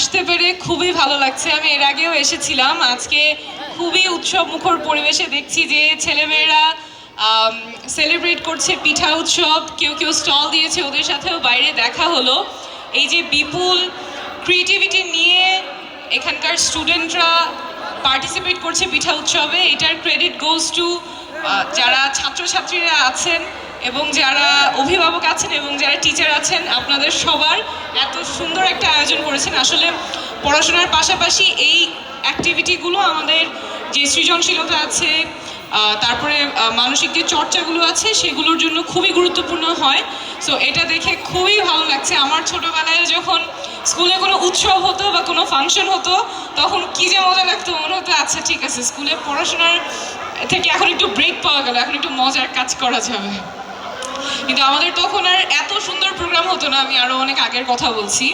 আসতে পেরে খুবই ভালো লাগছে। আমি এর আগেও এসেছিলাম। আজকে খুবই উৎসব মুখর পরিবেশে দেখছি যে ছেলেমেয়েরা সেলিব্রেট করছে পিঠা উৎসব, কেউ কেউ স্টল দিয়েছে, ওদের সাথেও বাইরে দেখা হলো। এই যে বিপুল ক্রিয়েটিভিটি নিয়ে এখানকার স্টুডেন্টরা পার্টিসিপেট করছে পিঠা উৎসবে, এটার ক্রেডিট গোজ টু যারা ছাত্রছাত্রীরা আছেন এবং যারা অভিভাবক আছেন এবং যারা টিচার আছেন। আপনাদের সবার এত সুন্দর একটা আয়োজন করেছেন। আসলে পড়াশোনার পাশাপাশি এই অ্যাক্টিভিটিগুলো আমাদের যে সৃজনশীলতা আছে, তারপরে মানসিক যে চর্চাগুলো আছে সেগুলোর জন্য খুবই গুরুত্বপূর্ণ হয়। সো এটা দেখে খুবই ভালো লাগছে। আমার ছোটোবেলায় যখন স্কুলে কোনো উৎসব হতো বা কোনো ফাংশন হতো তখন কী যে মজা লাগতো, মনে হতো আচ্ছা ঠিক আছে স্কুলে পড়াশোনার থেকে এখন একটু ব্রেক পাওয়া গেল, এখন একটু মজার কাজ করা যাবে। কিন্তু আমাদের তখন আর এত সুন্দর প্রোগ্রাম হতো না। আমি আরও অনেক আগের কথা বলছি।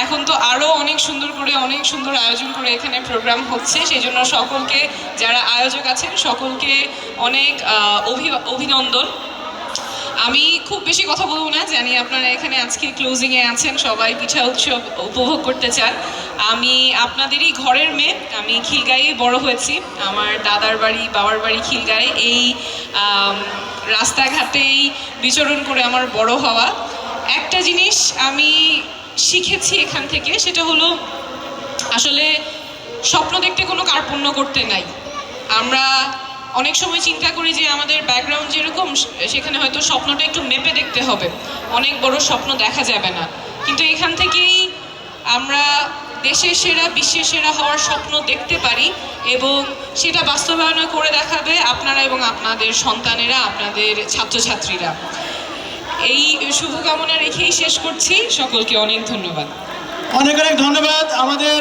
এখন তো আরও অনেক সুন্দর করে, অনেক সুন্দর আয়োজন করে এখানে প্রোগ্রাম হচ্ছে। সেই জন্য সকলকে, যারা আয়োজক আছেন সকলকে অনেক অভিনন্দন। আমি খুব বেশি কথা বলবো না, জানি আপনারা এখানে আজকে ক্লোজিংয়ে আছেন, সবাই পিঠা উৎসব উপভোগ করতে চান। আমি আপনাদেরই ঘরের মেয়ে, আমি খিলগাঁয়ে বড় হয়েছি। আমার দাদার বাড়ি, বাবার বাড়ি খিলগাঁয়ে। এই রাস্তাঘাটেই বিচরণ করে আমার বড় হওয়া। একটা জিনিস আমি শিখেছি এখান থেকে, সেটা হলো আসলে স্বপ্ন দেখতে কোনো কার্পণ্য করতে নাই। আমরা অনেক সময় চিন্তা করি যে আমাদের ব্যাকগ্রাউন্ড যেরকম সেখানে হয়তো স্বপ্নটা একটু মেপে দেখতে হবে, অনেক বড় স্বপ্ন দেখা যাবে না। কিন্তু এখান থেকেই আমরা দেশের সেরা, বিশ্বের সেরা হওয়ার স্বপ্ন দেখতে পারি এবং সেটা বাস্তবায়ন করে দেখাবে আপনারা এবং আপনাদের সন্তানেরা, আপনাদের ছাত্রছাত্রীরা। এই শুভকামনা রেখেই শেষ করছি। সকলকে অনেক ধন্যবাদ। অনেক অনেক ধন্যবাদ। আমাদের